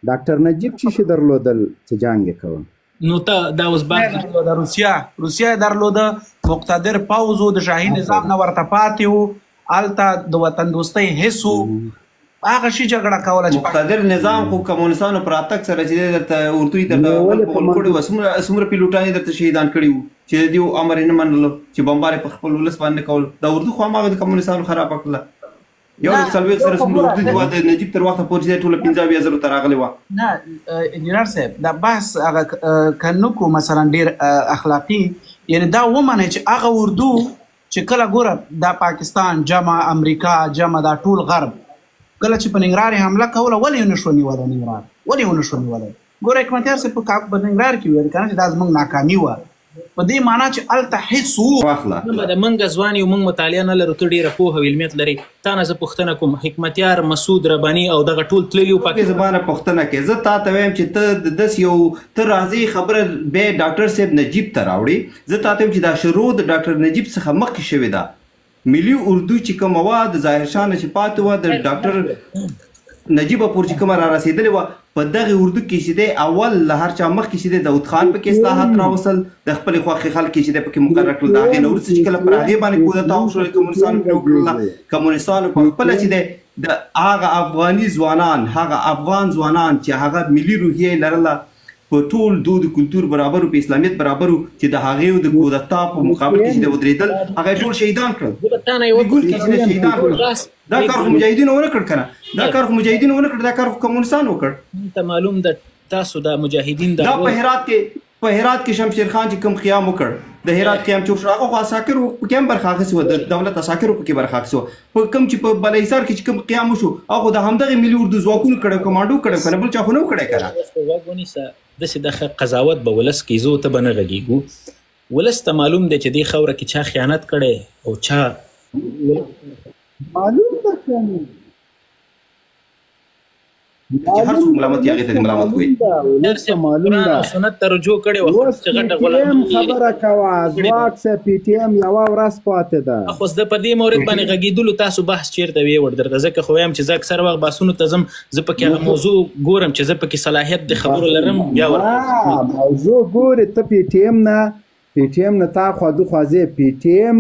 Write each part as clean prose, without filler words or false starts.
ډاکټر نجیب چې شي درلودل چې جنګ یې کوه نو ته دا اوس د روسیا یې درلوده، مقتدر پوځ و، د شاهي نظام نه ورته پاتې و، هلته د وطن دوستۍ حس و، هغه شي جګړه کوله چې مقتدر نظام خو کمونستانو پر اتک سره چې درته اردوی درته ولګول کړي و، څومره پیلوټان یې درته شهیدان کړي وو چې د دې امر یې نه منلو چې بمبار یې په خپل ولس باندې کول. د اردو خو هماغه د کمونستانو خرابه کړله. یو لک څلوېښت سره څومره اردو چې وه د نجیب تر وخته پورې چې ټوله 15,000 ته راغلې وه. نه انجینر صاحب دا بحث هغه که نه کو مثلا ډېر اخلاقي، یعنې دا ومنئ چې هغه اردو چې کله ګوره دا پاکستان جمع امریکا جمع دا ټول غرب کله چې په ننګرهار یې حمله کوله ولې یې نه شوه نیولی ننګرهار؟ ولې یې ونه شوه نیولی؟ ګوره حکمتیار صاحب په ننګرهار کې ویل که نه چې دا زموږ ناکامي وه، په دې معنا چې هلته هېڅ و د موږ ځوان یو، موږ مطالعه نه لرو، ته ډېره پوهه او علمیت لرې. تا نه زه پوښتنه کوم، حکمتیار مسعود رباني او دغه ټول تللي وو پاکستان زمانه پوښتنه کې زه تا ته وایم چې ته داسې یو ته راځې خبره بیا ډاکټر صاحب نجیب ته راوړې. زه تا ته وایم چې دا شروع د ډاکټر نجیب څخه مخکې شوې ده. ملي اردو چې کومه وه د ظاهر شاه نه چې پاتې وه د ډاکټر نجیب پورې چې کومه را رسېدلې وه، په دغه اردو کې چې دی اول له هر چا مخکې چې دی داود خان پکې اصلاحات راوستل، د خپلې خوښې خلک چې دی پکې مقرر کړل. د هغې نه وروسته چې کله پر هغې باندې کودتا وشول کمونستانو پرې وکړله، کمونستانو په خپله چې دی د هغه افغاني ځوانان، هغه افغان ځوانان چې هغه ملي روحیه یې لرله، په ټول دود کلتور برابر په اسلامیت برابر چې د هغې د کودتا په مقابل کې چې ودرېدل هغه ټول شهیدان کړل. دا کار خو مجاهدینو ونه کړ کنه، دا کار خو مجاهدینو ونه کړ، دا کار خو کمونستانو وکړ. ته معلوم ده تاسو د مجاهدین دا په هرات کې شمشیر خان چې کوم قیام وکړ، د هرات قیام چې وشو هغه خو عساکر پکې هم برخه اخیستې وه، د دولت عساکرو پکې برخه اخیستې وه. په کوم چې په بالاحصار کې چې کوم قیام وشو هغه د همدغې ملي اردو ځواکونو کړی، کمانډو کړی کنه، بل چا خو نه و کړی کنه. غوږ ونیسه، داسې د قضاوت به ولس کې زه ته به نه غږېږو. ولس ته معلوم دی چې دې خاوره کې چا خیانت کړی او چا معلوم ده کنه چې هر څوک ملامت یې هغې ته ملامت وایي. قرآن او سنت ته رجوع کړی وه چې غټه غلامي خبره کوه، ځواک سه پي ټي ایم یوه ورځ پاتې ده. خو زه په دې مورد باندې غږېدلو تاسو بحث چېرته ویوړ درته، ځکه خو وایم چې زه اکثر وخت بحثونو ته ځم، زه پکې هغه موضوع ګورم چې زه پکې صلاحیت د خبرو لرم. بیا موضوع ګورې ته پي ټي ایم نه تا خواځې پي ټي ایم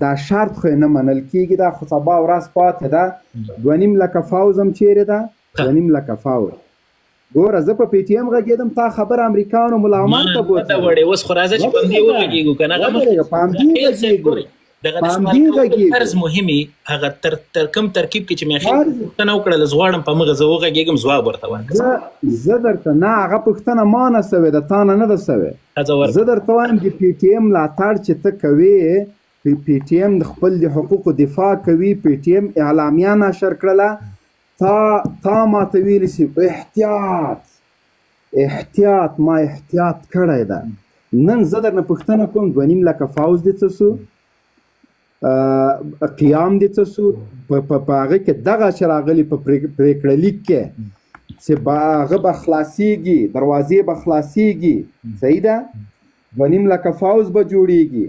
دا شرط خو نه منل کېږي، دا خو سبا ورځ پاتې ده. 2.5 لکه فوز هم چیرې ده، 2.5 لکه فوز. ګوره زه په پی ټي ایم غږېدم، تا خبر امریکایانو ملاومت ته بوتله. اوس خو راځه چې په همدې وغږېږو که نه، په همدې غږېږو. دغه فرض مهمي هغه تر کوم ترکیب کې چې مې پوښتنه وکړله، زه غواړم په مغه زه وغږېږم ځواب ورته ورکړم. زه درته نه هغه پوښتنه ما نه سوې ده، تا نه ده سوې. زه درته وایم چې پی ټي ایم ملاتړ چې ته کوې، پی ټي ایم د خپل د حقوقو دفاع کوي، پی ټي ایم اعلامیه نشر کړله، تا ماته ویلي سي احتیاط ما احتیاط کړی ده. نن زه درنه پوښتنه کوم 2.5 لکه فوز دې څه سو، قیام دې څه سو، په هغه کې دغه چې راغلي په پرېکړه لیک کې چې هغه به خلاصېږي، دروازې به خلاصېږي، صحیح ده. 2.5 لکه فوز به جوړېږي،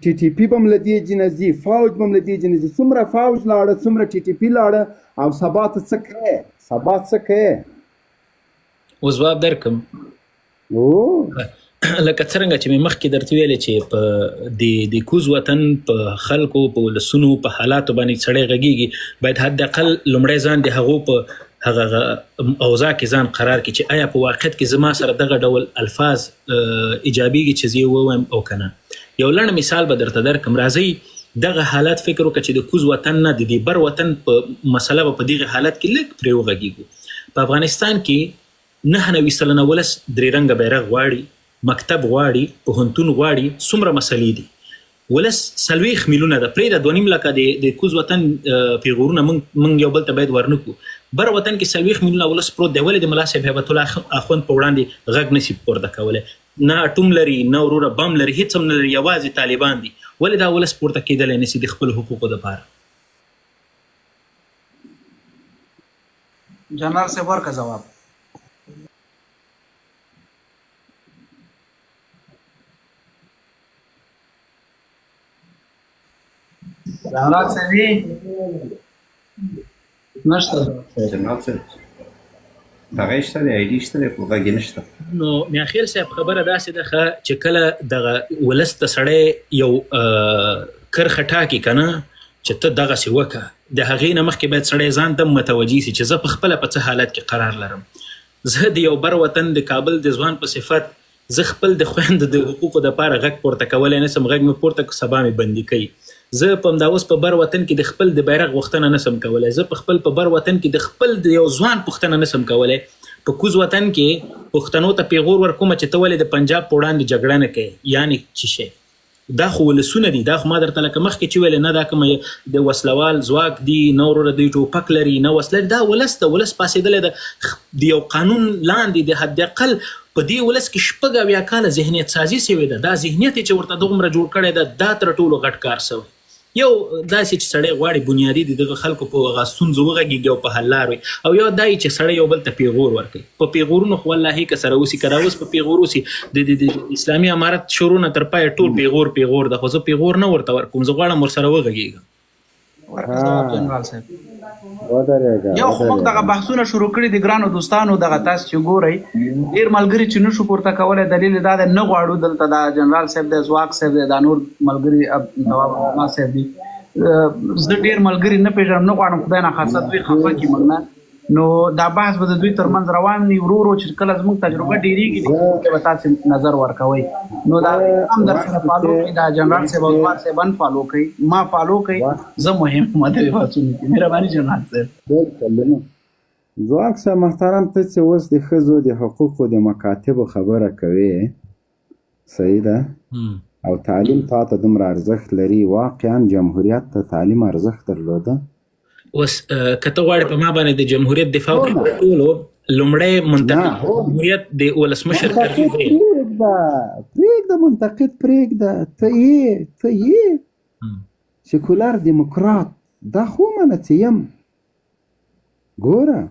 ټي ټي پي به هم له دې جنه ځي، فوج به هم له دې جنه ځي. څومره فوج لاړه، څومره ټي ټي پي لاړه، او سبا ته څه کوې؟ سبا څه کوې؟ اوس ځواب درکړم. لکه څرنګه چې مې مخکې درته ویلې چې په د کوز وطن په خلکو، په ولسونو، په حالاتو باندې سړی غږېږي، باید حد اقل لومړی ځان د هغو په هغه اوضاع کې ځان قرار کړي چې آیا په واقعیت کې زما سره دغه ډول الفاظ ایجابېږي چې زه یې ووایم او که نه. یو لنډ مثال به درته درکړم. راځئ دغه حالات فکر وکړه چې د کوز وطن نه د دې بر وطن په مسله به په دغه حالت کې لږ پرې وغږېږو. په افغانستان کې 99% ولس درې رنګه بیرغ غواړي، مکتب غواړي، پوهنتون غواړي، څومره مسلې دي. ولس 40 میلیونه ده، پرېږده 2.5 لکه د کوز وطن پیغورونه موږ یو بل ته باید ورنکړو. بر وطن کې 40 میلیونه ولس پروت دی، ولې د ملا صاحب هیبت الله اخوند په وړاندې غږ نشي پورته کولی؟ نه اټوم لري، نه وروره بم لري، هېڅ هم نه لري، یوازې طالبان دي. ولې دا ولس پورته کېدلی نشي د خپلو حقوقو دپاره؟ جنرال صاحب ورکړه ځواب. جنرال صاحب نشته. جنرال صاحب دغه شته دی آی ډي شته دی خو غږ یې نشته. نو میاخیل صاحب خبره داسې ده چې کله دغه ولس ته سړی یو کرښه ټاکي که نه چې ته دغسې وکړه د هغې نه مخکې باید سړی ځان ته متوجي سي چې زه په خپله په څه حالت کې قرار لرم. زه د یو بر وطن د کابل د ځوان په صفت زه خپل د خویندو د حقوقو دپاره غږ پورته کولی نسم. غږ مې پورته کړو سبا مې بندي کوي. زه په همدا اوس په بر وطن کې د خپل د بیرغ غوښتنه نسم کولی. زه په خپل په بر وطن کې د خپل د یو ځوان پوښتنه نسم کولی. په کوز وطن کې پښتنو ته پیغور ورکومه چې ته ولې د پنجاب په وړاندې جګړه نه کوې، یعنې څه شی دا خو ولسونه دي. دا خو ما درته لکه مخکې چې ویلې نه دا کوم د وسلوال ځواک دي نه وروره دوی ټوپک لري نه وسله، دا ولس د ولس پاسېدلی د یو قانون لاندې د حداقل په دې ولس کې 80 کاله ذهنیت سازي سوې ده. دا ذهنیت چې ورته دومره جوړ کړی ده دا تر ټولو غټ کار سوی. یو داسې چې سړی غواړي بنیادي د دغه خلکو په هغه ستونزو وغږېږي او په حل لار وي، او یو دا چې سړی یو بل ته پیغور ورکوي. په پیغورونو خو والله که سره اوسي که دا اوس په پیغور اوسي د اسلامي امارت شروع نه تر پایه ټول پیغور ده، خو زه پیغور نه ورته ورکوم، زه غواړم ورسره وغږېږم. یو خو موږ دغه بحثونه شروع کړي دي ګرانو دوستانو. دغه تاسو چې ګورئ ډېر ملګري چې نشو پورته کولی دلیل دا دی نه غواړو دلته دا جنرال صاحب دی، ځواک صاحب دی، دا نور ملګري نواب ما صاحب دي. زه ډېر ملګري نه پېژنم، نه غواړم خدای ناخواسته دوی خفه کړي موږ نه. نو دا بحث به د دوی ترمنځ روان وي ورو ورو چې کله زموږ تجربه ډېرېږي به تاسې نظر ورکوئ. نو دا هم در سره فالو کړئ، دا جنرال صاحب او ځواک صاحب هم فالو کړئ، ما فالو کړئ، زه مهم مدوي بحثونه کړي. مهرباني جنرال صاحب. ځواک صاحب محترم، ته چې اوس د ښځو د حقوقو د مکاتبو خبره کوې صحیح ده او تعلیم تا ته دومره ارزښت لري، واقعا جمهوریت ته تعلیم ارزښت درلوده؟ اوس که ته غواړې په ما باندې د جمهوریت دفاع وکړې ټولو لومړی منتقد جمهوریت د ولسمشر کرزي دی. پرېږده منتقد پرېږده، ته یې سیکولر دیموکرات، دا خو منه چې یم ګوره.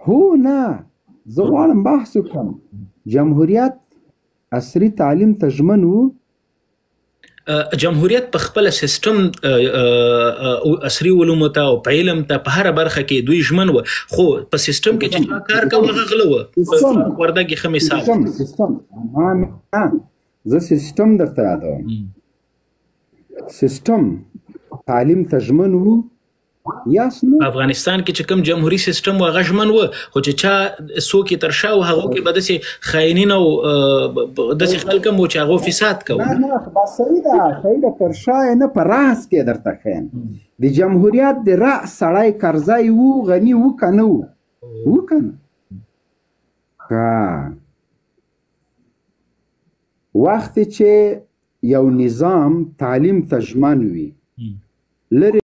هو نه زه غواړم بحث وکړم. جمهوریت عصري تعلیم ته ژمن و؟ جمهوریت په خپل سیستم عصري علومو ته او په علم ته په هر برخه کې دوی ژمن و، خو په سیستم کې چې کار کوي هغه غله و. وردګ ښه مثال سیستم زه سیستم درته یادوم. سیستم تعلیم ته ژمن و په افغانستان کې چې کوم جمهوري سیستم و هغه ژمن و، خو چې چا څوک یې تر شا و هغو کې به داسې خاینین او داسې خلک هم و چې هغو فساد کوو. نه بس صحیح ده تر شا یې نه، په راس کې درته ښیم. د جمهوریت د رأس سړی کرزی و، غني و که نه و که نه. وخت چې یو نظام تعلیم ته ژمن وي لري